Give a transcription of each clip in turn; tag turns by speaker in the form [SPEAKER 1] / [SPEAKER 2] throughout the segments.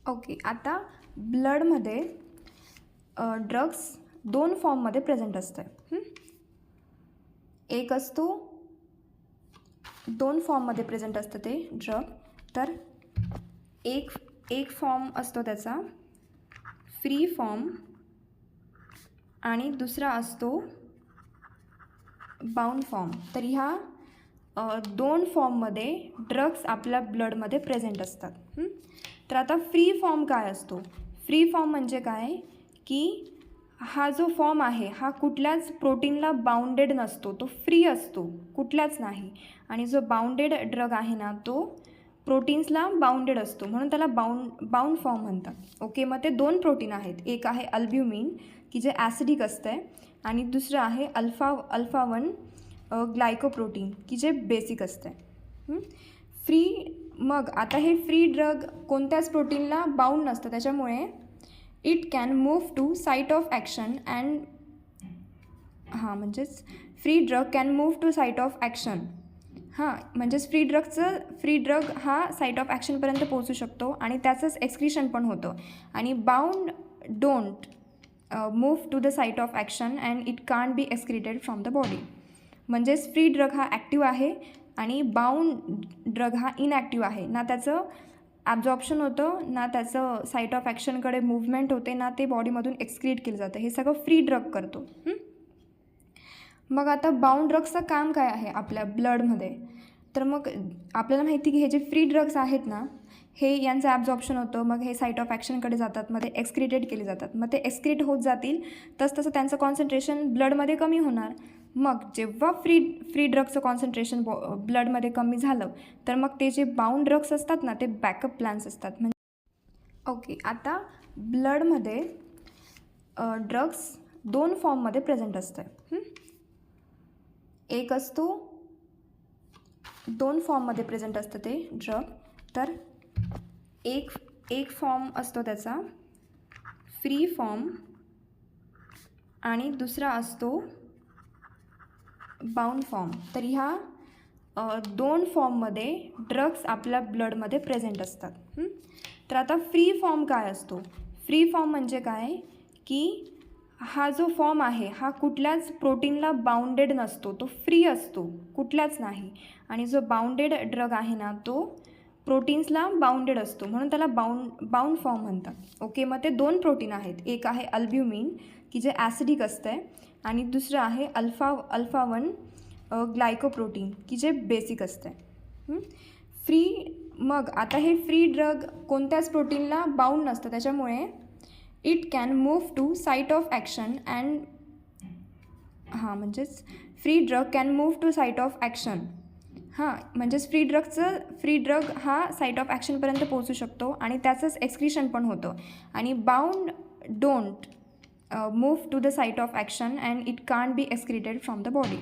[SPEAKER 1] Okay, आता ब्लडमध्ये drugs दोन फॉर्ममध्ये प्रेझेंट असतं. एक असतो दोन फॉर्ममध्ये प्रेझेंट असतं ते ड्रग. तर एक फॉर्म असतो त्याचा फ्री फॉर्म आणि दुसरा असतो बाउंड फॉर्म. तर ह्या दोन फॉर्ममध्ये ड्रग्स आपल्या ब्लडमध्ये प्रेझेंट असतात. तर आता फ्री फॉर्म काय असतो? फ्री फॉर्म म्हणजे काय की हा जो फॉर्म आहे हा कुठल्याच प्रोटीनला बाउंडेड नसतो, तो फ्री असतो, कुठल्याच नाही. आणि जो बाउंडेड ड्रग आहे ना तो प्रोटीन्सला बाउंडेड असतो, म्हणून त्याला बाउंड फॉर्म म्हणतात. ओके, मग ते दोन प्रोटीन आहेत. एक आहे अल्ब्युमिन की जे ॲसिडिक असतं आहे आणि दुसरं आहे अल्फा 1 ग्लायकोप्रोटीन की जे बेसिक असतं आहे. मग आता हे फ्री ड्रग कोणत्याच प्रोटीनला बाउंड नसतं, त्याच्यामुळे it can move to site of action and म्हणजेच free drug can move to site of action. म्हणजेच फ्री ड्रग हा साईट ऑफ ॲक्शनपर्यंत पोहोचू शकतो आणि त्याचंच एक्सक्रिशन पण होतं. आणि bound don't move to the site of action and it can't be excreted from the body. म्हणजेच फ्री ड्रग हा ॲक्टिव्ह आहे आणि बाउंड ड्रग हा इनॲक्टिव्ह आहे. ना त्याचं ॲब्झॉर्प्शन होतं, ना त्याचं साईट ऑफ ॲक्शनकडे मूव्हमेंट होते, ना ते बॉडीमधून एक्सक्रीट केलं जातं. हे सगळं फ्री ड्रग करतो. मग आता बाउंड ड्रग्सचं काम काय आहे आपल्या ब्लडमध्ये? तर मग आपल्याला माहिती की हे जे फ्री ड्रग्स आहेत ना हे यांचं ॲब्झॉर्प्शन होतं, मग हे साईट ऑफ ॲक्शनकडे जातात, मग ते एक्सक्रिटेड केले जातात. मग ते एक्सक्रीट होत जातील तसं त्यांचं कॉन्सन्ट्रेशन ब्लडमध्ये कमी होणार. मग जेव्हा फ्री ड्रग्सचं कॉन्सन्ट्रेशन ब्लडमध्ये कमी झालं तर मग ते जे बाउंड ड्रग्स असतात ना ते बॅकअप प्लॅन्स असतात. ओके, आता ब्लडमध्ये ड्रग्स दोन फॉर्ममध्ये प्रेझेंट असतं. एक असतो दोन फॉर्ममध्ये प्रेझेंट असतं ते ड्रग. तर एक फॉर्म असतो त्याचा फ्री फॉर्म आणि दुसरा असतो बाउंड फॉर्म. तर ह्या दोन फॉर्ममध्ये ड्रग्स आपल्या ब्लडमध्ये प्रेझेंट असतात. तर आता फ्री फॉर्म काय असतो? फ्री फॉर्म म्हणजे काय की हा जो फॉर्म आहे हा कुठल्याच प्रोटीनला बाउंडेड नसतो, तो फ्री असतो, कुठल्याच नाही. आणि जो बाउंडेड ड्रग आहे ना तो प्रोटीन्सला बाउंडेड असतो, म्हणून त्याला बाउंड फॉर्म म्हणतात. ओके, मग ते दोन प्रोटीन आहेत. एक आहे अल्ब्युमिन की जे ॲसिडिक असतं आहे आणि दुसरं आहे अल्फा 1 ग्लायकोप्रोटीन की जे बेसिक असतं आहे. मग आता हे फ्री ड्रग कोणत्याच प्रोटीनला बाउंड नसतं, त्याच्यामुळे it can move to site of action and म्हणजेच free drug can move to site of action. म्हणजेच फ्री ड्रग हा साईट ऑफ ॲक्शनपर्यंत पोहोचू शकतो आणि त्याचंच एक्सक्रिशन पण होतं. आणि bound don't move to the site of action and it can't be excreted from the body.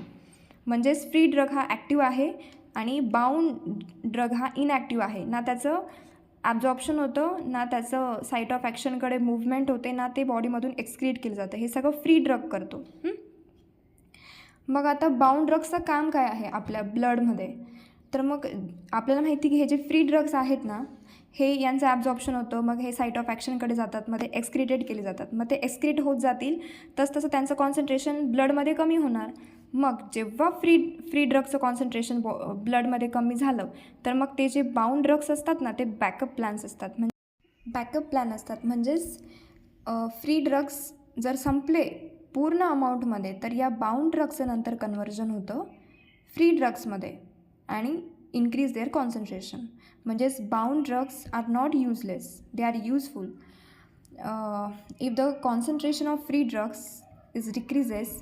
[SPEAKER 1] म्हणजेच फ्री ड्रग हा ॲक्टिव्ह आहे आणि बाउंड ड्रग हा इनॲक्टिव्ह आहे. ना त्याचं ॲब्झॉर्प्शन होतं, ना त्याचं साईट ऑफ ॲक्शनकडे मूव्हमेंट होते, ना ते बॉडीमधून एक्सक्रीट केलं जातं. हे सगळं फ्री ड्रग करतो. मग आता बाउंड ड्रग्सचं काम काय आहे आपल्या ब्लडमध्ये? तर मग आपल्याला माहिती की हे जे फ्री ड्रग्स आहेत ना हे यांचं ॲब्झॉर्प्शन होतं, मग हे साईट ऑफ ॲक्शनकडे जातात, मग ते एक्सक्रिटेड केले जातात. मग ते एक्सक्रीट होत जातील तसं त्यांचं कॉन्सन्ट्रेशन ब्लडमध्ये कमी होणार. मग जेव्हा फ्री ड्रग्सचं कॉन्सन्ट्रेशन ब्लडमध्ये कमी झालं तर मग ते जे बाउंड ड्रग्स असतात ना ते बॅकअप प्लॅन्स असतात. बॅकअप प्लॅन असतात म्हणजेच फ्री ड्रग्स जर संपले पूर्ण अमाऊंटमध्ये तर या बाउंड ड्रग्सचं नंतर कन्व्हर्जन होतं फ्री ड्रग्समध्ये आणि इन्क्रीज देअर कॉन्सन्ट्रेशन. म्हणजेच bound drugs are not useless, they are useful. If the concentration of free drugs is decreases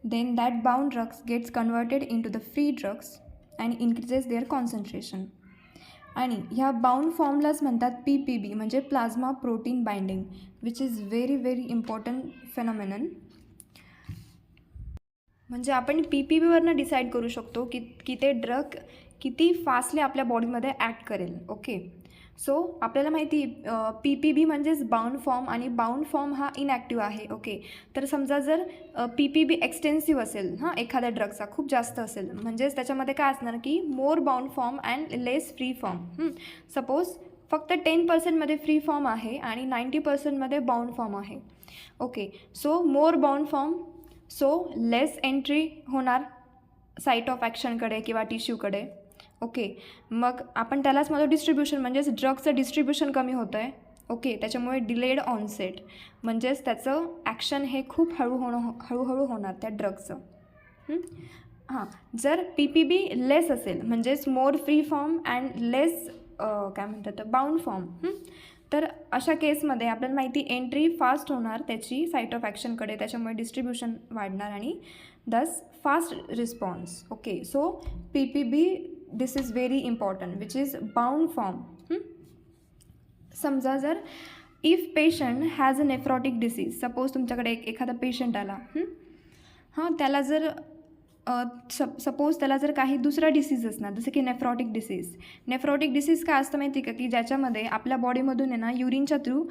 [SPEAKER 1] then that bound drugs gets converted into the free drugs and increases their concentration. आणि ह्या bound फॉर्मलाच म्हणतात PPB म्हणजे plasma protein binding, which is very very important phenomenon. म्हणजे आपण PPBवरनं decide करू शकतो की ते ड्रग किती फास्टली आपल्या बॉडीमध्ये ॲक्ट करेल. ओके, सो आपल्याला माहिती PPB म्हणजेच बाउंड फॉर्म आणि बाउंड फॉर्म हा इनॲक्टिव्ह आहे. ओके, तर समजा जर PPB एक्सटेन्सिव्ह असेल एखाद्या ड्रगचा खूप जास्त असेल म्हणजेच त्याच्यामध्ये काय असणार की more bound form and less free form. Suppose फक्त 10% फ्री फॉर्म आहे आणि 90% बाउंड फॉर्म आहे. Okay, so more bound form, so less entry होणार साईट ऑफ ॲक्शनकडे किंवा टिश्यूकडे. ओके, मग आपण त्यालाच म्हणतो डिस्ट्रीब्युशन, म्हणजेच ड्रगचं डिस्ट्रीब्युशन कमी होतं आहे. ओके, त्याच्यामुळे डिलेड ऑनसेट, म्हणजेच त्याचं ॲक्शन हे खूप हळूहळू होणार त्या ड्रगचं. हां, जर PPB लेस असेल, म्हणजेच मोर फ्री फॉर्म अँड लेस काय म्हणतात बाउंड फॉर्म, तर अशा केसमध्ये आपल्याला माहिती एंट्री फास्ट होणार त्याची साईट ऑफ ॲक्शनकडे, त्याच्यामुळे डिस्ट्रीब्युशन वाढणार आणि thus fast response. Okay, so PPB this is very important which is bound form. समजा जर if patient has a nephrotic disease, suppose तुमच्याकडे एखादा पेशंट आला, हां, त्याला जर सपोज त्याला जर काही दुसरा डिसीज असणार, जसं की नेफ्रॉटिक डिसीज. नेफ्रॉटिक डिसीज काय असतं माहिती का, की ज्याच्यामध्ये आपल्या बॉडीमधून आहे ना युरिनच्या थ्रू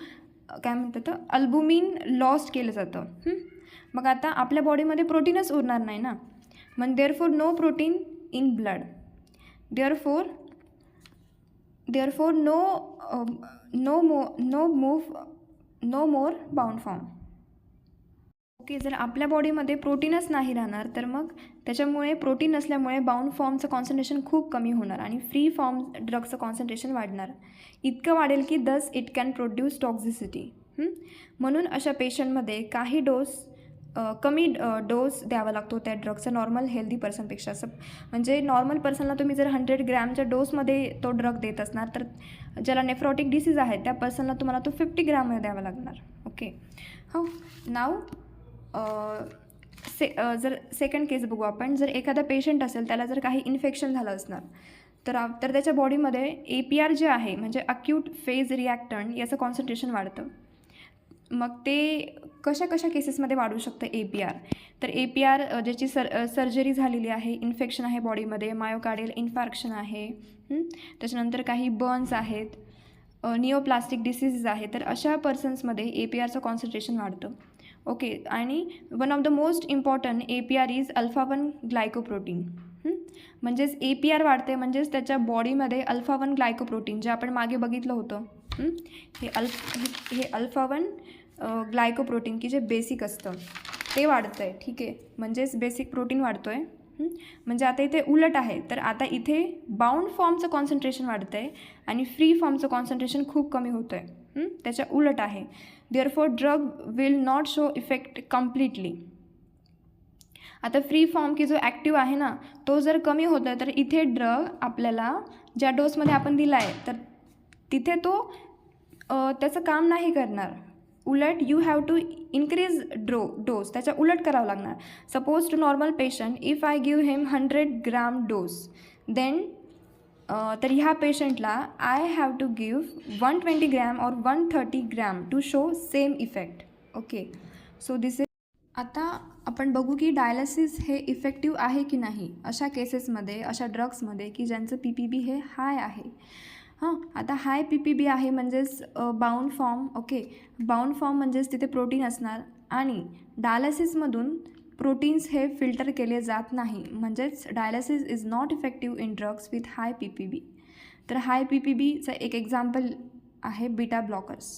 [SPEAKER 1] काय म्हणतात अल्बुमिन लॉस्ट केलं जातं. मग आता आपल्या बॉडीमध्ये प्रोटीनच उरणार नाही ना, मग therefore no protein in blood, therefore no more bound form. Okay, जर आपल्या बॉडीमध्ये प्रोटीनच नाही राहणार तर मग त्याच्यामुळे प्रोटीन नसल्यामुळे बाउंड फॉर्मचं कॉन्सन्ट्रेशन खूप कमी होणार आणि फ्री फॉर्म ड्रगचं कॉन्सन्ट्रेशन वाढणार. इतकं वाढेल की दस इट कॅन प्रोड्यूस टॉक्झिसिटी. म्हणून अशा पेशंटमध्ये काही कमी डोस द्यावा लागतो त्या ड्रगचा नॉर्मल हेल्दी पर्सनपेक्षा. म्हणजे नॉर्मल पर्सनला तुम्ही जर 100 ग्रॅमच्या डोसमध्ये तो ड्रग देत असणार, तर ज्याला नेफ्रॉटिक डिसीज आहे त्या पर्सनला तुम्हाला तो 50 ग्रॅममध्ये द्यावा लागणार. ओके, हो, नाव जर सेकंड केस बघू आपण. जर एखादा पेशंट असेल, त्याला जर काही इन्फेक्शन झालं असणार, तर त्याच्या बॉडीमध्ये APR जे आहे, म्हणजे अक्यूट फेज रिॲक्टंट, याचं कॉन्सन्ट्रेशन वाढतं. मग ते कशा केसेसमध्ये वाढू शकतं APR, तर APR ज्याची सर्जरी झालेली आहे, इन्फेक्शन आहे बॉडीमध्ये, मायोकार्डियल इन्फार्क्शन आहे, त्याच्यानंतर काही बर्न्स आहेत, निओप्लास्टिक डिसीजेस आहे, तर अशा पर्सन्समध्ये APRचं कॉन्सन्ट्रेशन वाढतं. ओके, आणि one of the most important APR is alpha one glycoprotein. म्हणजेच APR वाढते म्हणजेच त्याच्या बॉडीमध्ये अल्फा-1 ग्लायकोप्रोटीन, जे आपण मागे बघितलं होतं, हे अल्फा-1 ग्लायकोप्रोटीन की जे बेसिक असतं ते वाढतं आहे. ठीक आहे, म्हणजेच बेसिक प्रोटीन वाढतो आहे. म्हणजे आता इथे उलट आहे, तर आता इथे बाउंड फॉर्मचं कॉन्सन्ट्रेशन वाढतं आहे आणि फ्री फॉर्मचं कॉन्सन्ट्रेशन खूप कमी होतं आहे. त्याच्या उलट आहे. Therefore drug will not show effect completely. आता फ्री फॉर्म की जो ॲक्टिव्ह आहे ना, तो जर कमी होत आहे, तर इथे ड्रग आपल्याला ज्या डोसमध्ये आपण दिला आहे, तर तिथे तो त्याचं काम नाही करणार. उलट you have to increase dose, त्याच्या उलट करावं लागणार. Suppose to normal patient, if I give him 100 gram dose, then तर ह्या पेशंटला I have to give 120 gram और 130 gram to show same effect. Okay, so this is. आता आपण बघू की डायलिसिस हे इफेक्टिव्ह आहे की नाही अशा केसेसमध्ये, अशा ड्रग्समध्ये की ज्यांचं PPB हे हाय आहे. आता हाय PPB आहे म्हणजेच bound form. Okay, bound form म्हणजेच तिथे प्रोटीन असणार आणि डायलिसिसमधून प्रोटीन्स हे फिल्टर केले जात नाही, म्हणजेच dialysis is not effective in drugs with high PPB. तर हाय PPBचं एक एक्झाम्पल आहे बीटा ब्लॉकर्स.